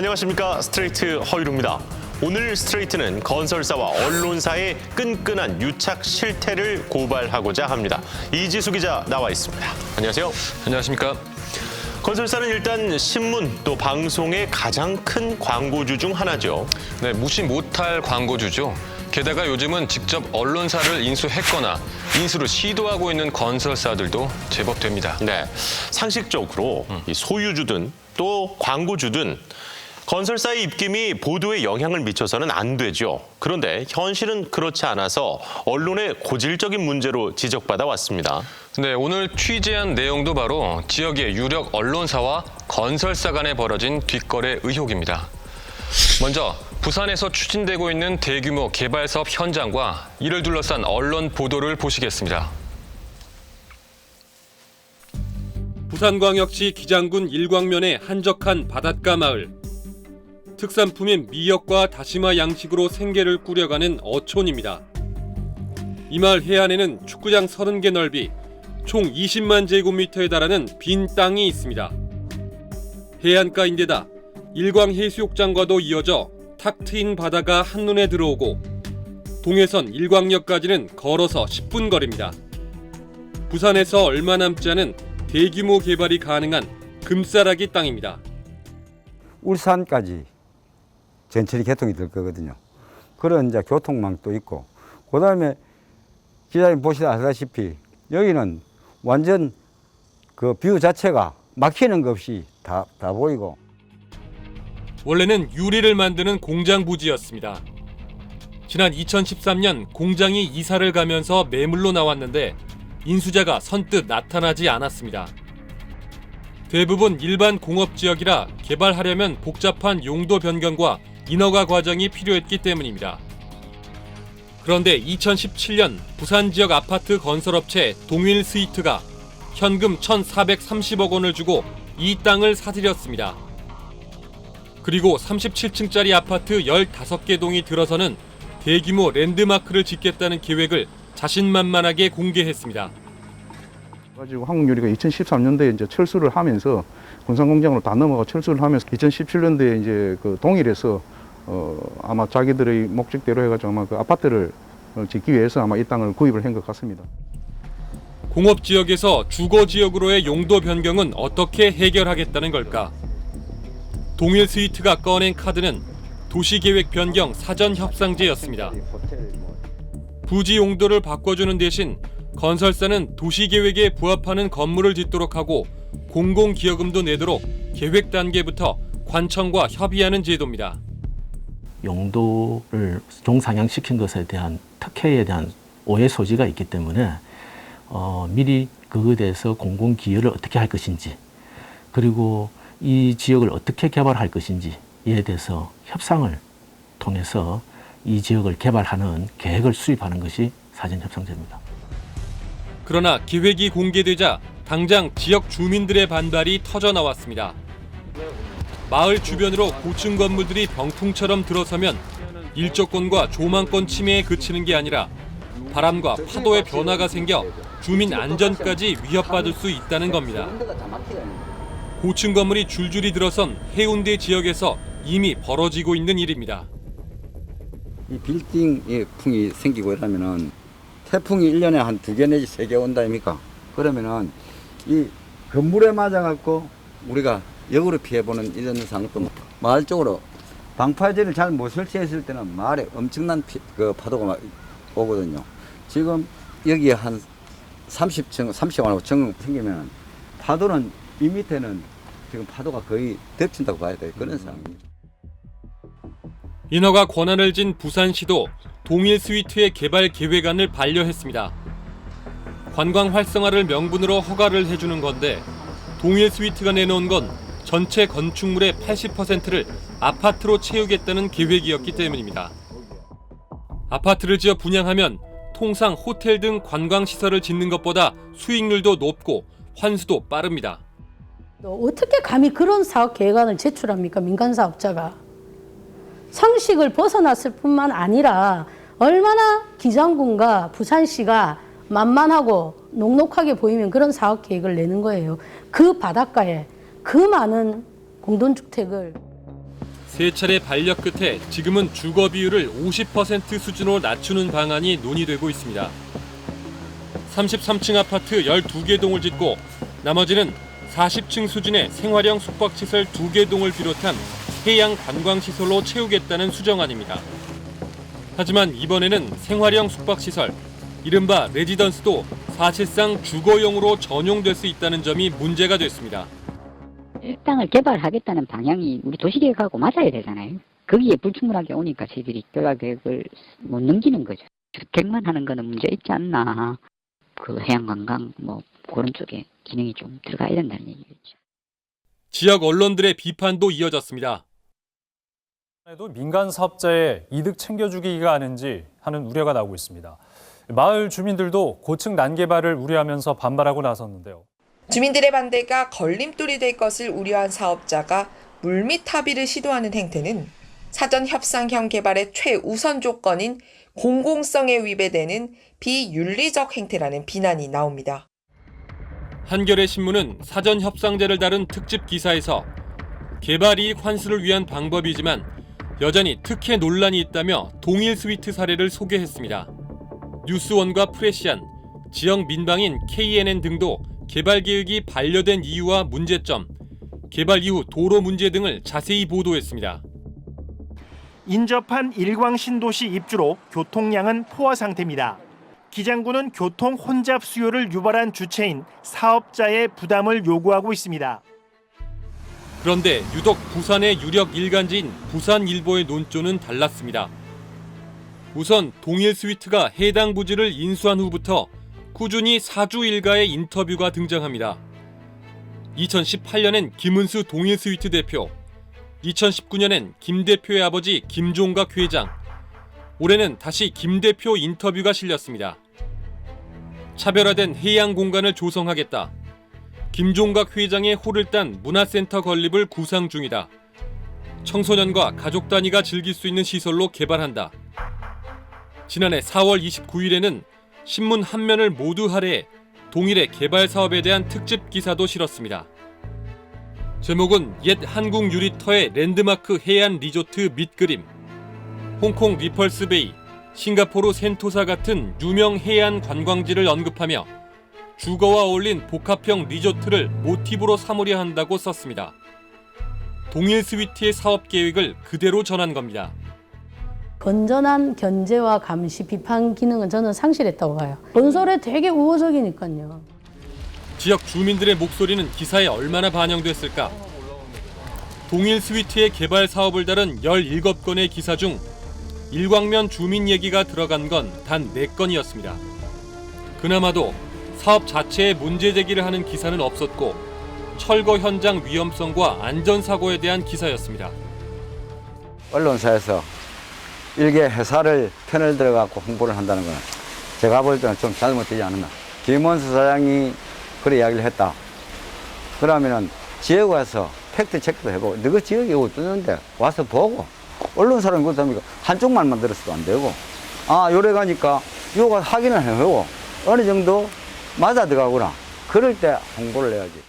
안녕하십니까. 스트레이트 허유루입니다. 오늘 스트레이트는 건설사와 언론사의 끈끈한 유착 실태를 고발하고자 합니다. 이지수 기자 나와 있습니다. 안녕하세요. 안녕하십니까. 건설사는 일단 신문 또 방송의 가장 큰 광고주 중 하나죠. 네, 무시 못할 광고주죠. 게다가 요즘은 직접 언론사를 인수했거나 인수를 시도하고 있는 건설사들도 제법 됩니다. 네, 상식적으로 이 소유주든 또 광고주든 건설사의 입김이 보도에 영향을 미쳐서는 안 되죠. 그런데 현실은 그렇지 않아서 언론의 고질적인 문제로 지적받아 왔습니다. 네, 오늘 취재한 내용도 바로 지역의 유력 언론사와 건설사 간에 벌어진 뒷거래 의혹입니다. 먼저 부산에서 추진되고 있는 대규모 개발 사업 현장과 이를 둘러싼 언론 보도를 보시겠습니다. 부산광역시 기장군 일광면의 한적한 바닷가 마을. 특산품인 미역과 다시마 양식으로 생계를 꾸려가는 어촌입니다. 이 마을 해안에는 축구장 30개 넓이 총 20만 제곱미터에 달하는 빈 땅이 있습니다. 해안가인데다 일광해수욕장과도 이어져 탁 트인 바다가 한눈에 들어오고 동해선 일광역까지는 걸어서 10분 거리입니다. 부산에서 얼마 남지 않은 대규모 개발이 가능한 금싸라기 땅입니다. 울산까지 전철이 개통이 될 거거든요. 그런 이제 교통망도 있고, 그 다음에 기자님 보시다시피 여기는 완전 그 뷰 자체가 막히는 것 없이 다 보이고. 원래는 유리를 만드는 공장 부지였습니다. 지난 2013년 공장이 이사를 가면서 매물로 나왔는데 인수자가 선뜻 나타나지 않았습니다. 대부분 일반 공업지역이라 개발하려면 복잡한 용도 변경과 인허가 과정이 필요했기 때문입니다. 그런데 2017년 부산 지역 아파트 건설업체 동일스위트가 현금 1,430억 원을 주고 이 땅을 사들였습니다. 그리고 37층짜리 아파트 15개 동이 들어서는 대규모 랜드마크를 짓겠다는 계획을 자신만만하게 공개했습니다. 가지고 한국유리가 2013년도에 이제 철수를 하면서 군산공장으로 다 넘어가 철수를 하면서 2017년도에 이제 그 동일에서 아마 자기들의 목적대로 해가지고 아마 그 아파트를 짓기 위해서 아마 이 땅을 구입을 한 것 같습니다. 공업지역에서 주거지역으로의 용도 변경은 어떻게 해결하겠다는 걸까? 동일스위트가 꺼낸 카드는 도시계획 변경 사전 협상제였습니다. 부지 용도를 바꿔주는 대신 건설사는 도시계획에 부합하는 건물을 짓도록 하고 공공기여금도 내도록 계획 단계부터 관청과 협의하는 제도입니다. 용도를 종상향시킨 것에 대한 특혜에 대한 오해 소지가 있기 때문에 미리 그것에 대해서 공공기여를 어떻게 할 것인지, 그리고 이 지역을 어떻게 개발할 것인지에 대해서 협상을 통해서 이 지역을 개발하는 계획을 수립하는 것이 사전협상제입니다. 그러나 계획이 공개되자 당장 지역 주민들의 반발이 터져 나왔습니다. 마을 주변으로 고층 건물들이 병풍처럼 들어서면 일조권과 조망권 침해에 그치는 게 아니라 바람과 파도의 변화가 생겨 주민 안전까지 위협받을 수 있다는 겁니다. 고층 건물이 줄줄이 들어선 해운대 지역에서 이미 벌어지고 있는 일입니다. 이 빌딩에 풍이 생기고 이러면은 태풍이 1년에 한 2개 내지 3개 온다 아닙니까? 그러면은 이 건물에 맞아갖고 우리가 역으로 피해보는 이런 상황도 마을 쪽으로 방파제를 잘 못 설치했을 때는 마을에 엄청난 파도가 막 오거든요. 지금 여기에 한 30층, 35층 생기면 파도는 이 밑에는 지금 파도가 거의 덮친다고 봐야 돼요. 그런 상황입니다. 인허가 권한을 진 부산시도 동일스위트의 개발 계획안을 반려했습니다. 관광 활성화를 명분으로 허가를 해주는 건데 동일스위트가 내놓은 건 전체 건축물의 80%를 아파트로 채우겠다는 계획이었기 때문입니다. 아파트를 지어 분양하면 통상 호텔 등 관광시설을 짓는 것보다 수익률도 높고 환수도 빠릅니다. 어떻게 감히 그런 사업 계획안을 제출합니까? 민간 사업자가. 상식을 벗어났을 뿐만 아니라 얼마나 기장군과 부산시가 만만하고 녹록하게 보이면 그런 사업 계획을 내는 거예요. 그 바닷가에 그 많은 공동주택을. 세 차례 반력 끝에 지금은 주거 비율을 50% 수준으로 낮추는 방안이 논의되고 있습니다. 33층 아파트 12개 동을 짓고 나머지는 40층 수준의 생활형 숙박시설 2개 동을 비롯한 해양 관광시설로 채우겠다는 수정안입니다. 하지만 이번에는 생활형 숙박시설, 이른바 레지던스도 사실상 주거용으로 전용될 수 있다는 점이 문제가 됐습니다. 땅을 개발하겠다는 방향이 우리 도시계획하고 맞아야 되잖아요. 거기에 불충분하게 오니까 저희들이 개발계획을 못 넘기는 거죠. 주택만 하는 거는 문제 있지 않나. 그 해양관광 뭐 그런 쪽에 기능이 좀 들어가야 된다는 얘기겠죠. 지역 언론들의 비판도 이어졌습니다. 도 민간 사업자의 이득 챙겨주기가 하는지 하는 우려가 나오고 있습니다. 마을 주민들도 고층 난개발을 우려하면서 반발하고 나섰는데요. 주민들의 반대가 걸림돌이 될 것을 우려한 사업자가 물밑 합의를 시도하는 행태는 사전 협상형 개발의 최우선 조건인 공공성에 위배되는 비윤리적 행태라는 비난이 나옵니다. 한겨레 신문은 사전 협상제를 다룬 특집 기사에서 개발 이익 환수를 위한 방법이지만 여전히 특혜 논란이 있다며 동일 스위트 사례를 소개했습니다. 뉴스원과 프레시안, 지역 민방인 KNN 등도 개발 계획이 반려된 이유와 문제점, 개발 이후 도로 문제 등을 자세히 보도했습니다. 인접한 일광신도시 입주로 교통량은 포화 상태입니다. 기장구는 교통 혼잡 수요를 유발한 주체인 사업자의 부담을 요구하고 있습니다. 그런데 유독 부산의 유력 일간지인 부산일보의 논조는 달랐습니다. 우선 동일 스위트가 해당 부지를 인수한 후부터 꾸준히 사주 일가의 인터뷰가 등장합니다. 2018년엔 김은수 동일 스위트 대표, 2019년엔 김 대표의 아버지 김종각 회장, 올해는 다시 김 대표 인터뷰가 실렸습니다. 차별화된 해양 공간을 조성하겠다. 김종각 회장의 호를 딴 문화센터 건립을 구상 중이다. 청소년과 가족 단위가 즐길 수 있는 시설로 개발한다. 지난해 4월 29일에는 신문 한 면을 모두 할애해 동일의 개발 사업에 대한 특집 기사도 실었습니다. 제목은 옛 한국 유리터의 랜드마크 해안 리조트 밑그림, 홍콩 리펄스 베이, 싱가포르 센토사 같은 유명 해안 관광지를 언급하며 주거와 어울린 복합형 리조트를 모티브로 삼으려 한다고 썼습니다. 동일 스위트의 사업 계획을 그대로 전한 겁니다. 건전한 견제와 감시, 비판 기능은 저는 상실했다고 봐요. 건설에 되게 우호적이니까요. 지역 주민들의 목소리는 기사에 얼마나 반영됐을까? 동일 스위트의 개발 사업을 다룬 17건의 기사 중 일광면 주민 얘기가 들어간 건 단 4건이었습니다. 그나마도 사업 자체에 문제 제기를 하는 기사는 없었고 철거 현장 위험성과 안전사고에 대한 기사였습니다. 언론사에서 일개 회사를 편을 들어갖고 홍보를 한다는 건 제가 볼 때는 좀 잘못되지 않았나. 김원수 사장이 그래 이야기를 했다. 그러면은 지역에 와서 팩트 체크도 해보고 너그 지역이 어떠는데 와서 보고 언론사는 그렇다니까 한쪽 말만 들었어도 안 되고 요래 가니까 이거 확인을 해보고 어느 정도 맞아 들어가구나. 그럴 때 홍보를 해야지.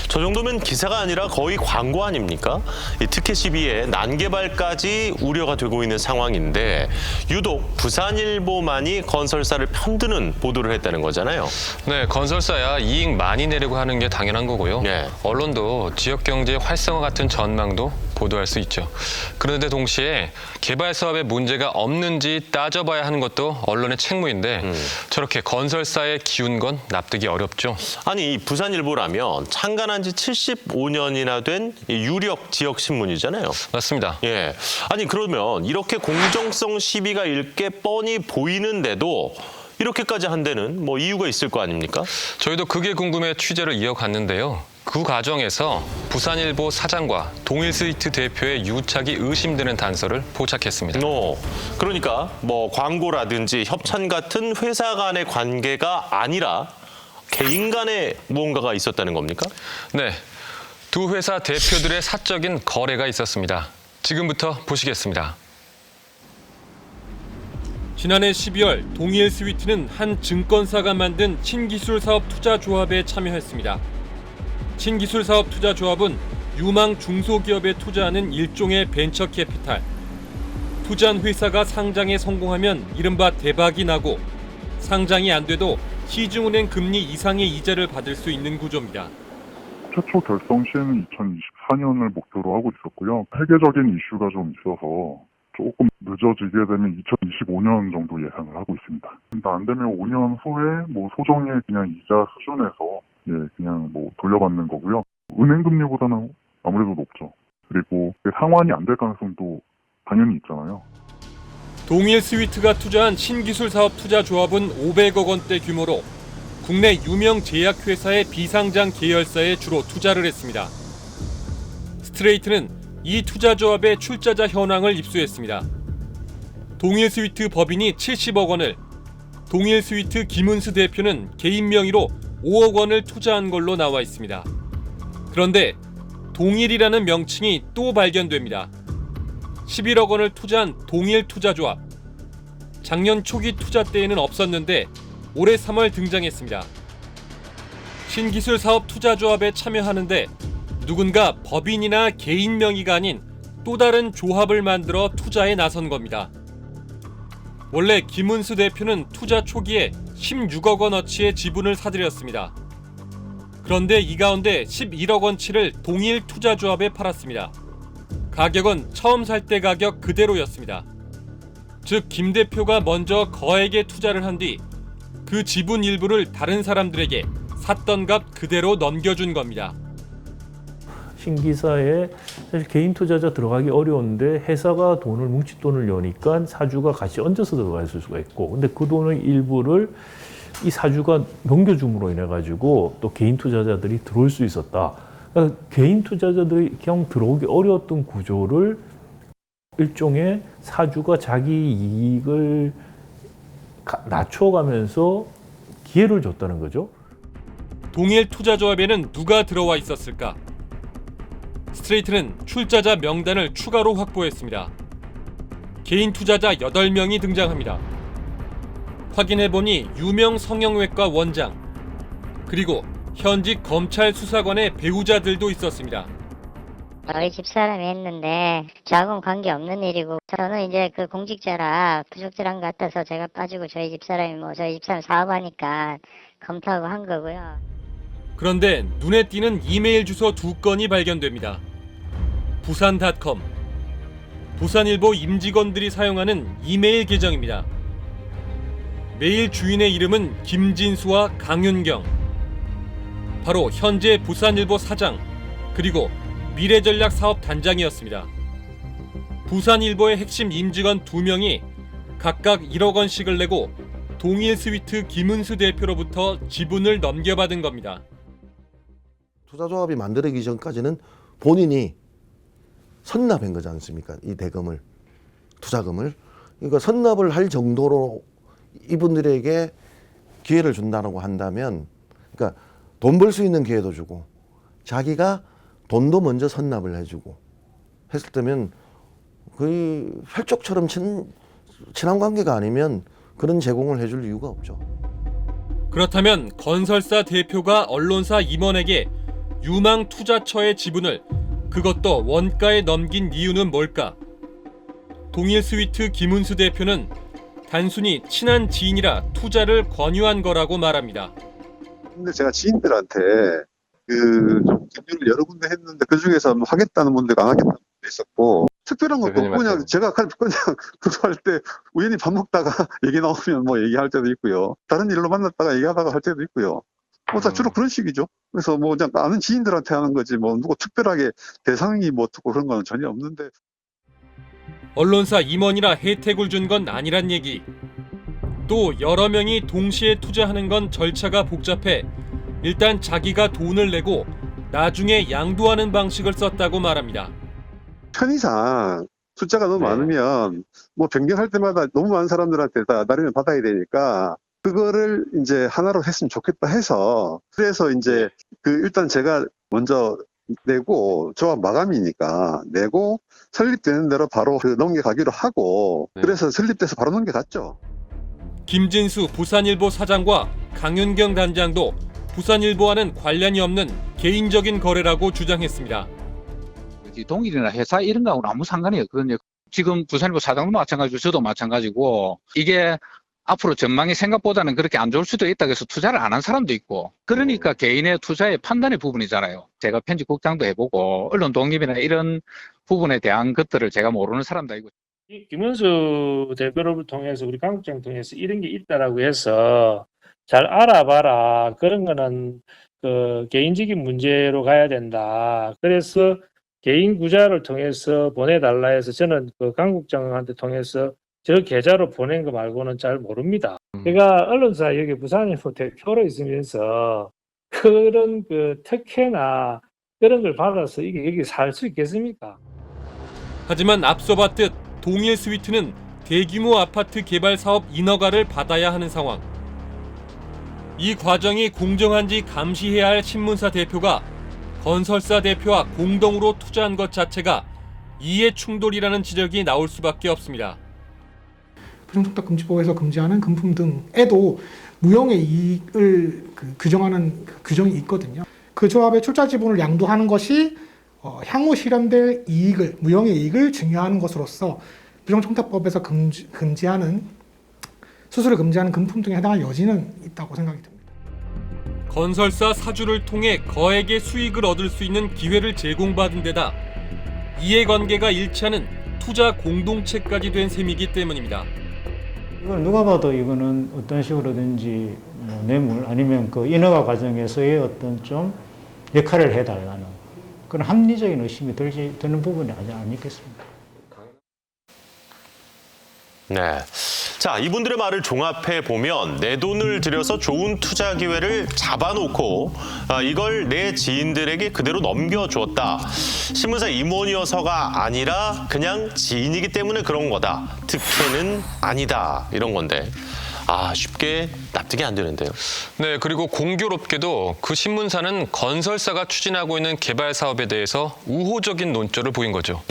저 정도면 기사가 아니라 거의 광고 아닙니까? 이 특혜 시비에 난개발까지 우려가 되고 있는 상황인데 유독 부산일보만이 건설사를 편드는 보도를 했다는 거잖아요. 네, 건설사야 이익 많이 내려고 하는 게 당연한 거고요. 네. 언론도 지역 경제 활성화 같은 전망도 보도할 수 있죠. 그런데 동시에 개발 사업에 문제가 없는지 따져봐야 하는 것도 언론의 책무인데 저렇게 건설사에 기운 건 납득이 어렵죠. 아니 부산일보라면 창간한 지 75년이나 된 유력 지역 신문이잖아요. 맞습니다. 예. 아니 그러면 이렇게 공정성 시비가 일게 뻔히 보이는데도 이렇게까지 한 데는 뭐 이유가 있을 거 아닙니까? 저희도 그게 궁금해 취재를 이어갔는데요. 그 과정에서 부산일보 사장과 동일 스위트 대표의 유착이 의심되는 단서를 포착했습니다. 그러니까 뭐 광고라든지 협찬 같은 회사 간의 관계가 아니라 개인 간에 무언가가 있었다는 겁니까? 네, 두 회사 대표들의 사적인 거래가 있었습니다. 지금부터 보시겠습니다. 지난해 12월 동일 스위트는 한 증권사가 만든 신기술 사업 투자 조합에 참여했습니다. 신기술 사업 투자조합은 유망 중소기업에 투자하는 일종의 벤처 캐피탈. 투자한 회사가 상장에 성공하면 이른바 대박이 나고 상장이 안 돼도 시중은행 금리 이상의 이자를 받을 수 있는 구조입니다. 최초 결성 시에는 2024년을 목표로 하고 있었고요. 세계적인 이슈가 좀 있어서 조금 늦어지게 되면 2025년 정도 예상을 하고 있습니다. 근데 안 되면 5년 후에 뭐 소정의 그냥 이자 수준에서 그냥 뭐 돌려받는 거고요. 은행 금리보다는 아무래도 높죠. 그리고 상환이 안 될 가능성도 당연히 있잖아요. 동일 스위트가 투자한 신기술 사업 투자조합은 500억 원대 규모로 국내 유명 제약회사의 비상장 계열사에 주로 투자를 했습니다. 스트레이트는 이 투자조합의 출자자 현황을 입수했습니다. 동일 스위트 법인이 70억 원을, 동일 스위트 김은수 대표는 개인 명의로 5억 원을 투자한 걸로 나와 있습니다. 그런데 동일이라는 명칭이 또 발견됩니다. 11억 원을 투자한 동일 투자조합. 작년 초기 투자 때에는 없었는데 올해 3월 등장했습니다. 신기술 사업 투자조합에 참여하는데 누군가 법인이나 개인 명의가 아닌 또 다른 조합을 만들어 투자에 나선 겁니다. 원래 김은수 대표는 투자 초기에 16억 원어치의 지분을 사들였습니다. 그런데 이 가운데 11억 원치를 동일 투자조합에 팔았습니다. 가격은 처음 살 때 가격 그대로였습니다. 즉 김 대표가 먼저 거액의 투자를 한 뒤 그 지분 일부를 다른 사람들에게 샀던 값 그대로 넘겨준 겁니다. 신기사에 사실 개인 투자자 들어가기 어려운데 회사가 돈을 뭉칫돈을 여니까 사주가 같이 얹어서 들어갈 수가 있고, 근데 그 돈의 일부를 이 사주가 넘겨줌으로 인해 가지고 또 개인 투자자들이 들어올 수 있었다. 그러니까 개인 투자자들이 그냥 들어오기 어려웠던 구조를 일종의 사주가 자기 이익을 낮춰가면서 기회를 줬다는 거죠. 동일 투자조합에는 누가 들어와 있었을까? 스트레이트는 출자자 명단을 추가로 확보했습니다. 개인 투자자 8명이 등장합니다. 확인해보니 유명 성형외과 원장, 그리고 현직 검찰 수사관의 배우자들도 있었습니다. 저희 집사람이 했는데 저하고는 관계없는 일이고, 저는 이제 그 공직자라 부적절한 것 같아서 제가 빠지고 저희 집사람이 저희 집사람 사업하니까 검토하고 한 거고요. 그런데 눈에 띄는 이메일 주소 2건이 발견됩니다. 부산닷컴, 부산일보 임직원들이 사용하는 이메일 계정입니다. 메일 주인의 이름은 김진수와 강윤경. 바로 현재 부산일보 사장, 그리고 미래전략사업단장이었습니다. 부산일보의 핵심 임직원 2명이 각각 1억 원씩을 내고 동일 스위트 김은수 대표로부터 지분을 넘겨받은 겁니다. 투자조합이 만들어지기 전까지는 본인이 선납한 거지 않습니까? 이 대금을, 투자금을. 그러니까 선납을 할 정도로 이분들에게 기회를 준다고 한다면, 그러니까 돈 벌 수 있는 기회도 주고 자기가 돈도 먼저 선납을 해주고 했을 때면 거의 혈족처럼 친한 관계가 아니면 그런 제공을 해줄 이유가 없죠. 그렇다면 건설사 대표가 언론사 임원에게 유망 투자처의 지분을, 그것도 원가에 넘긴 이유는 뭘까? 동일 스위트 김은수 대표는 단순히 친한 지인이라 투자를 권유한 거라고 말합니다. 근데 제가 지인들한테 좀 경유를 여러 군데 했는데 그 중에서 뭐 하겠다는 분들과 안 하겠다는 분도 있었고, 특별한 것도 없고 그냥 제가 그냥 그거 할 때 우연히 밥 먹다가 얘기 나오면 뭐 얘기할 때도 있고요. 다른 일로 만났다가 얘기하다가 할 때도 있고요. 다 주로 그런 식이죠. 그래서 뭐 그냥 아는 지인들한테 하는 거지 뭐 누구 특별하게 대상이 뭐 어떻고 그런 건 전혀 없는데. 언론사 임원이라 혜택을 준 건 아니란 얘기. 또 여러 명이 동시에 투자하는 건 절차가 복잡해 일단 자기가 돈을 내고 나중에 양도하는 방식을 썼다고 말합니다. 편의상 숫자가 너무 많으면 뭐 변경할 때마다 너무 많은 사람들한테 다 나름을 받아야 되니까 그거를 이제 하나로 했으면 좋겠다 해서, 그래서 이제 일단 제가 먼저 내고 조합 마감이니까 내고 설립되는 대로 바로 넘겨가기로 하고, 그래서 설립돼서 바로 넘겨갔죠. 김진수 부산일보 사장과 강윤경 단장도 부산일보와는 관련이 없는 개인적인 거래라고 주장했습니다. 동일이나 회사 이런 거하고는 아무 상관이 없거든요. 지금 부산일보 사장도 마찬가지고 저도 마찬가지고 이게 앞으로 전망이 생각보다는 그렇게 안 좋을 수도 있다고 해서 투자를 안 한 사람도 있고 그러니까 개인의 투자의 판단의 부분이잖아요. 제가 편집국장도 해보고 언론 독립이나 이런 부분에 대한 것들을 제가 모르는 사람도 아니고 김은수 대표를 통해서 우리 강국장 통해서 이런 게 있다라고 해서 잘 알아봐라. 그런 거는 그 개인적인 문제로 가야 된다. 그래서 개인 구자를 통해서 보내달라 해서 저는 그 강국장한테 통해서 저 계좌로 보낸 거 말고는 잘 모릅니다. 제가 언론사 여기 부산일보 대표로 있으면서 그런 그 특혜나 그런 걸 받아서 이게 여기 살 수 있겠습니까? 하지만 앞서 봤듯 동일 스위트는 대규모 아파트 개발 사업 인허가를 받아야 하는 상황. 이 과정이 공정한지 감시해야 할 신문사 대표가 건설사 대표와 공동으로 투자한 것 자체가 이해 충돌이라는 지적이 나올 수밖에 없습니다. 부정청탁금지법에서 금지하는 금품 등에도 무형의 이익을 규정하는 규정이 있거든요. 그 조합의 출자 지분을 양도하는 것이 향후 실현될 이익을, 무형의 이익을 증여하는 것으로서 부정청탁법에서 금지하는 수수를 금지하는 금품 등에 해당할 여지는 있다고 생각이 듭니다. 건설사 사주를 통해 거액의 수익을 얻을 수 있는 기회를 제공받은 데다 이해관계가 일치하는 투자 공동체까지 된 셈이기 때문입니다. 이걸 누가 봐도 이거는 어떤 식으로든지 뭐 뇌물 아니면 그 인허가 과정에서의 어떤 좀 역할을 해달라는 그런 합리적인 의심이 드는 부분이 아니겠습니까? 네. 자, 이분들의 말을 종합해 보면 내 돈을 들여서 좋은 투자 기회를 잡아놓고 이걸 내 지인들에게 그대로 넘겨주었다. 신문사 임원이어서가 아니라 그냥 지인이기 때문에 그런 거다. 특혜는 아니다. 이런 건데. 쉽게 납득이 안 되는데요. 네, 그리고 공교롭게도 그 신문사는 건설사가 추진하고 있는 개발 사업에 대해서 우호적인 논조를 보인 거죠.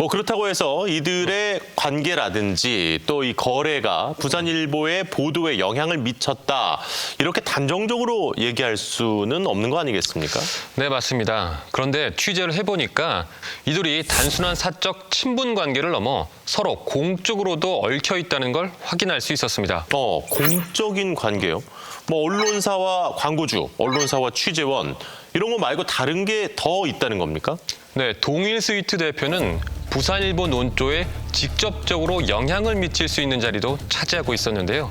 그렇다고 해서 이들의 관계라든지 또 이 거래가 부산일보의 보도에 영향을 미쳤다. 이렇게 단정적으로 얘기할 수는 없는 거 아니겠습니까? 네, 맞습니다. 그런데 취재를 해보니까 이들이 단순한 사적 친분 관계를 넘어 서로 공적으로도 얽혀 있다는 걸 확인할 수 있었습니다. 공적인 관계요? 뭐 언론사와 광고주, 언론사와 취재원 이런 거 말고 다른 게 더 있다는 겁니까? 네, 동일 스위트 대표는 부산일보 논조에 직접적으로 영향을 미칠 수 있는 자리도 차지하고 있었는데요.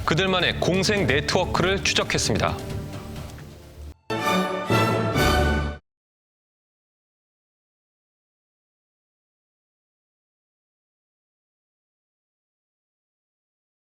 그들만의 공생 네트워크를 추적했습니다.